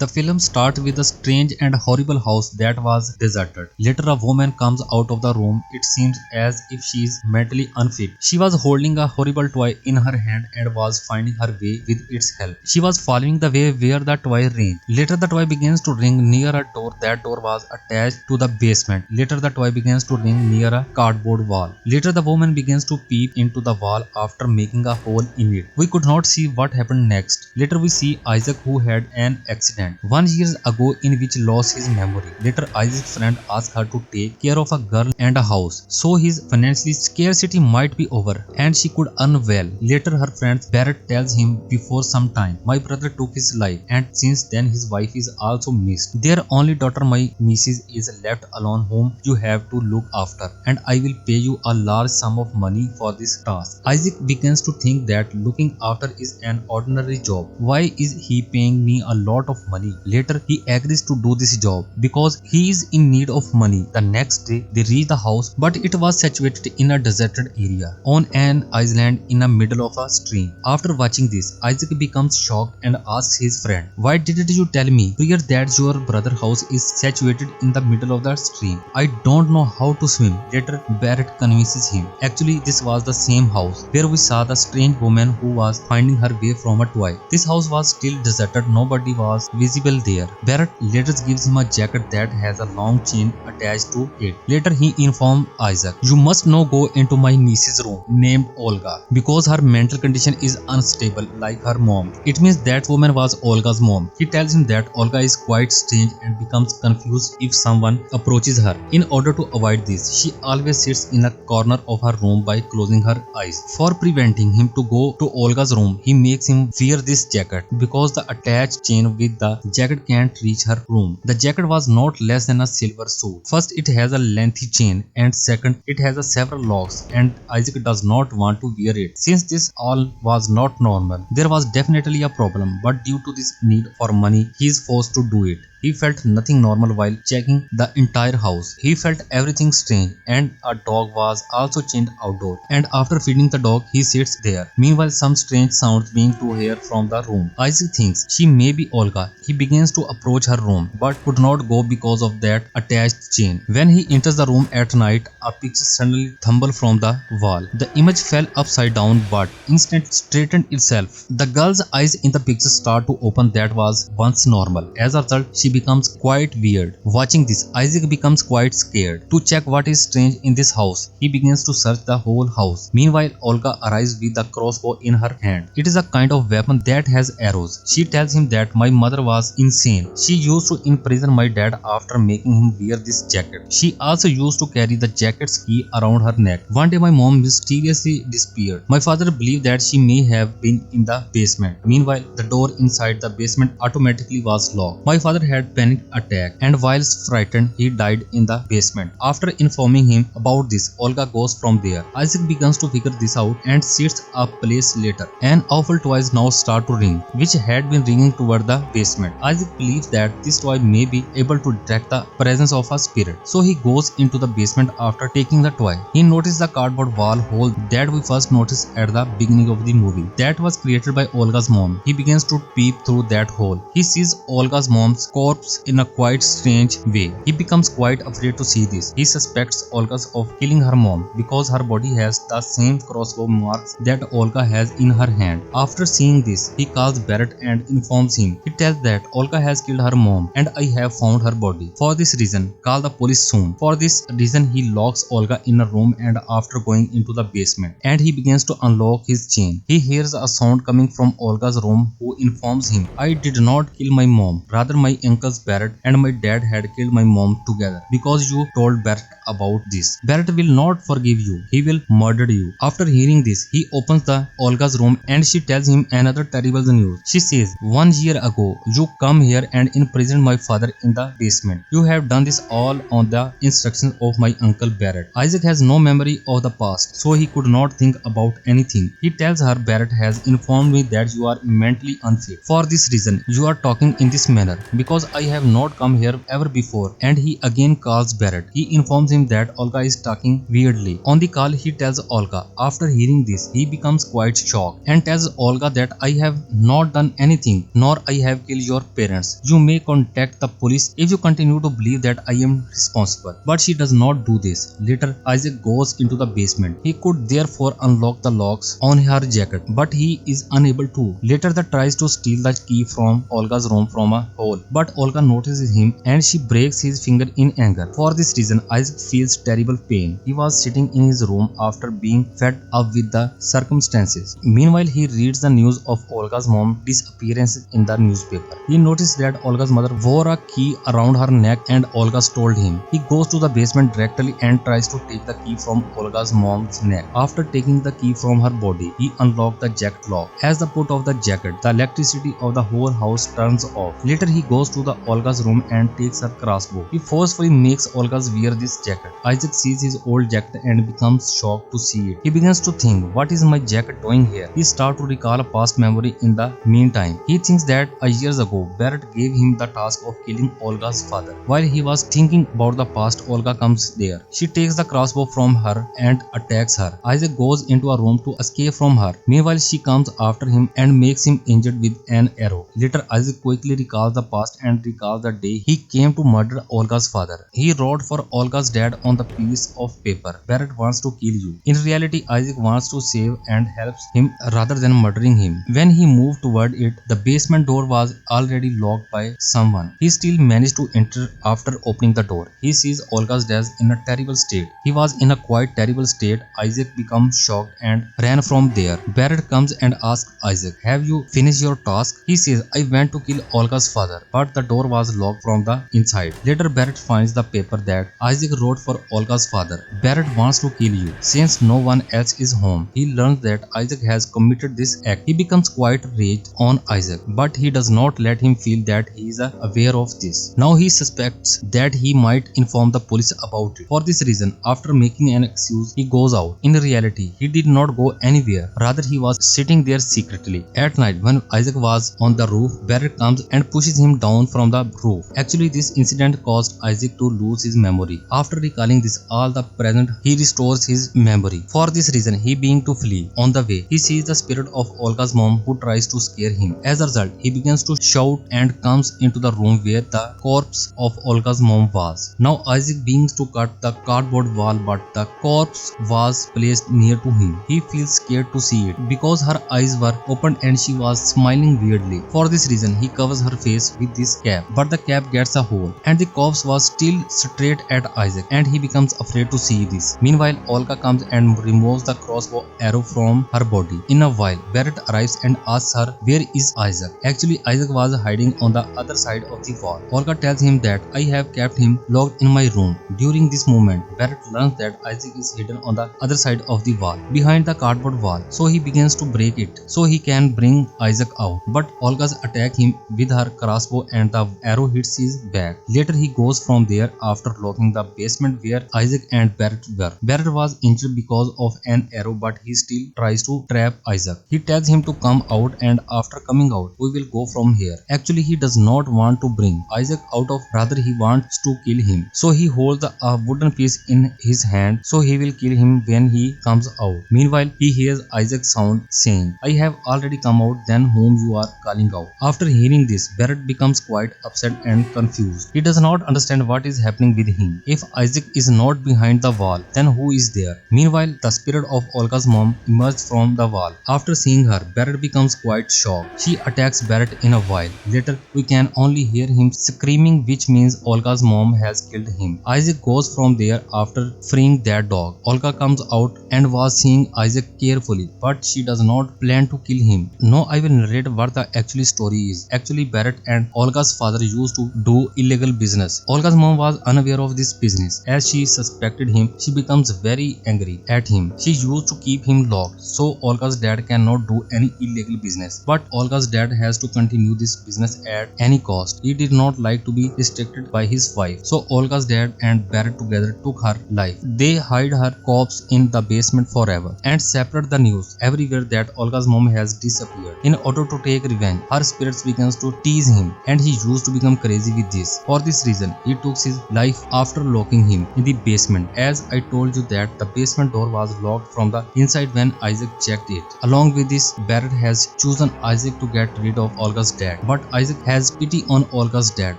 The film starts with a strange and horrible house that was deserted. Later, a woman comes out of the room. It seems as if she is mentally unfit. She was holding a horrible toy in her hand and was finding her way with its help. She was following the way where the toy ran. Later, the toy begins to ring near a door. That door was attached to the basement. Later, the toy begins to ring near a cardboard wall. Later, the woman begins to peep into the wall after making a hole in it. We could not see what happened next. Later, we see Isaac, who had an accident 1 year ago in which lost his memory. Later, Isaac's friend asked her to take care of a girl and a house, so his financial scarcity might be over and she could earn well. Later, her friend Barrett tells him, before some time, my brother took his life, and since then his wife is also missed. Their only daughter, my nieces, is left alone, whom you have to look after, and I will pay you a large sum of money for this task. Isaac begins to think that looking after is an ordinary job. Why is he paying me a lot of money? Later, he agrees to do this job because he is in need of money. The next day, they reach the house, but it was situated in a deserted area on an island in the middle of a stream. After watching this, Isaac becomes shocked and asks his friend, why didn't you tell me prior that your brother's house is situated in the middle of the stream? I don't know how to swim. Later, Barrett convinces him. Actually, this was the same house where we saw the strange woman who was finding her way from a toy. This house was still deserted. Nobody was visible there. Barrett later gives him a jacket that has a long chain attached to it. Later, he informs Isaac, you must now go into my niece's room named Olga because her mental condition is unstable like her mom. It means that woman was Olga's mom. He tells him that Olga is quite strange and becomes confused if someone approaches her. In order to avoid this, she always sits in a corner of her room by closing her eyes. For preventing him to go to Olga's room, he makes him wear this jacket because the attached chain with the jacket can't reach her room. The jacket was not less than a silver suit. First, it has a lengthy chain, and second, it has several locks, and Isaac does not want to wear it. Since this all was not normal, there was definitely a problem, but due to this need for money, he is forced to do it. He felt nothing normal while checking the entire house. He felt everything strange, and a dog was also chained outdoor. And after feeding the dog, he sits there. Meanwhile, some strange sounds being to hear from the room. Isaac thinks she may be Olga. He begins to approach her room, but could not go because of that attached chain. When he enters the room at night, a picture suddenly tumbled from the wall. The image fell upside down, but instantly straightened itself. The girl's eyes in the picture start to open that was once normal. As a result, she becomes quite weird. Watching this, Isaac becomes quite scared. To check what is strange in this house, he begins to search the whole house. Meanwhile, Olga arrives with a crossbow in her hand. It is a kind of weapon that has arrows. She tells him that my mother was insane. She used to imprison my dad after making him wear this jacket. She also used to carry the jacket's key around her neck. One day, my mom mysteriously disappeared. My father believed that she may have been in the basement. Meanwhile, the door inside the basement automatically was locked. My father had panic attack, and whilst frightened, he died in the basement. After informing him about this, Olga goes from there. Isaac begins to figure this out and sits a place later. An awful toys now start to ring, which had been ringing toward the basement. Isaac believes that this toy may be able to detect the presence of a spirit, so he goes into the basement after taking the toy. He notices the cardboard wall hole that we first noticed at the beginning of the movie. That was created by Olga's mom. He begins to peep through that hole. He sees Olga's mom's corpse in a quite strange way. He becomes quite afraid to see this. He suspects Olga of killing her mom because her body has the same crossbow marks that Olga has in her hand. After seeing this, he calls Barrett and informs him. He tells that Olga has killed her mom and I have found her body. For this reason, call the police soon. For this reason, he locks Olga in a room, and after going into the basement, and he begins to unlock his chain. He hears a sound coming from Olga's room, who informs him, I did not kill my mom. Rather, my uncles Barrett and my dad had killed my mom together because you told Barrett about this. Barrett will not forgive you. He will murder you. After hearing this, he opens the Olga's room and she tells him another terrible news. She says, 1 year ago, you come here and imprisoned my father in the basement. You have done this all on the instructions of my uncle Barrett. Isaac has no memory of the past, so he could not think about anything. He tells her, Barrett has informed me that you are mentally unfit. For this reason, you are talking in this manner because I have not come here ever before, and he again calls Barrett. He informs him that Olga is talking weirdly. On the call, he tells Olga. After hearing this, he becomes quite shocked and tells Olga that I have not done anything, nor I have killed your parents. You may contact the police if you continue to believe that I am responsible. But she does not do this. Later, Isaac goes into the basement. He could therefore unlock the locks on her jacket, but he is unable to. Later, the tries to steal the key from Olga's room from a hole, but Olga notices him and she breaks his finger in anger. For this reason, Isaac feels terrible pain. He was sitting in his room after being fed up with the circumstances. Meanwhile, he reads the news of Olga's mom's disappearance in the newspaper. He noticed that Olga's mother wore a key around her neck and Olga told him. He goes to the basement directly and tries to take the key from Olga's mom's neck. After taking the key from her body, he unlocked the jacket lock. As the put of the jacket, the electricity of the whole house turns off. Later, he goes to the Olga's room and takes her crossbow. He forcefully makes Olga wear this jacket. Isaac sees his old jacket and becomes shocked to see it. He begins to think, what is my jacket doing here? He starts to recall a past memory in the meantime. He thinks that years ago, Barrett gave him the task of killing Olga's father. While he was thinking about the past, Olga comes there. She takes the crossbow from her and attacks her. Isaac goes into a room to escape from her. Meanwhile, she comes after him and makes him injured with an arrow. Later, Isaac quickly recalls the past and recalls the day he came to murder Olga's father. He wrote for Olga's dad on the piece of paper, Barrett wants to kill you. In reality, Isaac wants to save and helps him rather than murdering him. When he moved toward it, the basement door was already locked by someone. He still managed to enter after opening the door. He sees Olga's dad in a terrible state. He was in a quite terrible state. Isaac becomes shocked and ran from there. Barrett comes and asks Isaac, have you finished your task? He says, I went to kill Olga's father, but the door was locked from the inside. Later, Barrett finds the paper that Isaac wrote for Olga's father. Barrett wants to kill you. Since no one else is home, he learns that Isaac has committed this act. He becomes quite raged on Isaac, but he does not let him feel that he is aware of this. Now he suspects that he might inform the police about it. For this reason, after making an excuse, he goes out. In reality, he did not go anywhere. Rather, he was sitting there secretly. At night, when Isaac was on the roof, Barrett comes and pushes him down from the roof. Actually, this incident caused Isaac to lose his memory. After recalling this all the present, he restores his memory. For this reason, he being to flee. On the way, he sees the spirit of Olga's mom who tries to scare him. As a result, he begins to shout and comes into the room where the corpse of Olga's mom was. Now Isaac begins to cut the cardboard wall, but the corpse was placed near to him. He feels scared to see it because her eyes were opened and she was smiling weirdly. For this reason, he covers her face with this cap, but the cap gets a hole and the corpse was still straight at Isaac and he becomes afraid to see this. Meanwhile, Olga comes and removes the crossbow arrow from her body. In a while, Barrett arrives and asks her, where is Isaac? Actually, Isaac was hiding on the other side of the wall. Olga tells him that I have kept him locked in my room. During this moment, Barrett learns that Isaac is hidden on the other side of the wall, behind the cardboard wall. So he begins to break it so he can bring Isaac out. But Olga's attack him with her crossbow and the arrow hits his back. Later, he goes from there after locking the basement where Isaac and Barrett were. Barrett was injured because of an arrow, but he still tries to trap Isaac. He tells him to come out, and after coming out, we will go from here. Actually, he does not want to bring Isaac out of, rather he wants to kill him. So he holds a wooden piece in his hand, so he will kill him when he comes out. Meanwhile, he hears Isaac's sound saying, I have already come out, then whom you are calling out. After hearing this, Barrett becomes quite upset and confused. He does not understand what is happening with him. If Isaac is not behind the wall, then who is there? Meanwhile, the spirit of Olga's mom emerged from the wall. After seeing her, Barrett becomes quite shocked. She attacks Barrett in a while. Later, we can only hear him screaming, which means Olga's mom has killed him. Isaac goes from there after freeing that dog. Olga comes out and was seeing Isaac carefully, but she does not plan to kill him. Now I will narrate what the actual story is. Actually, Barrett and Olga's father used to do illegal business. Olga's mom was unaware of this business. As she suspected him, she becomes very angry at him. She used to keep him locked, so Olga's dad cannot do any illegal business. But Olga's dad has to continue this business at any cost. He did not like to be restricted by his wife. So Olga's dad and Barrett together took her life. They hid her corpse in the basement forever and spread the news everywhere that Olga's mom has disappeared. In order to take revenge, her spirits begins to tease him and he used to become crazy with this. For this reason, he took his life after locking him in the basement. As I told you that the basement door was locked from the inside when Isaac checked it. Along with this, Barrett has chosen Isaac to get rid of Olga's dad. But Isaac has pity on Olga's dad.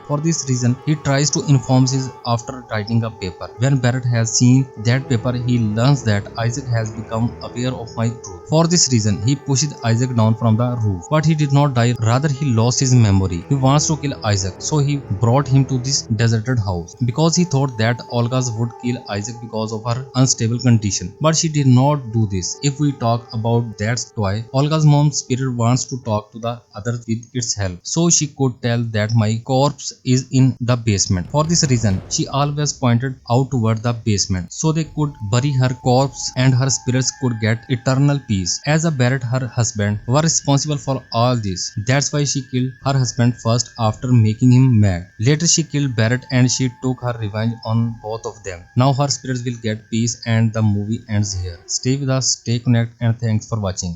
For this reason, he tries to inform his after writing a paper. When Barrett has seen that paper, he learns that Isaac has become aware of my truth. For this reason, he pushes Isaac down from the roof. But he did not die, rather he lost his memory. He wants to kill Isaac, so he brought him to this deserted house because he thought that Olga would kill Isaac because of her unstable condition. But she did not do this. If we talk about that toy, Olga's mom's spirit wants to talk to the others with its help, so she could tell that my corpse is in the basement. For this reason, she always pointed out toward the basement so they could bury her corpse and her spirits could get eternal peace. As a Barrett, her husband, were responsible for all this. That's why she killed her husband first after making him mad. Later she killed Barrett and she took her revenge on both of them. Now her spirits will get peace and the movie ends here. Stay with us, stay connected, and thanks for watching.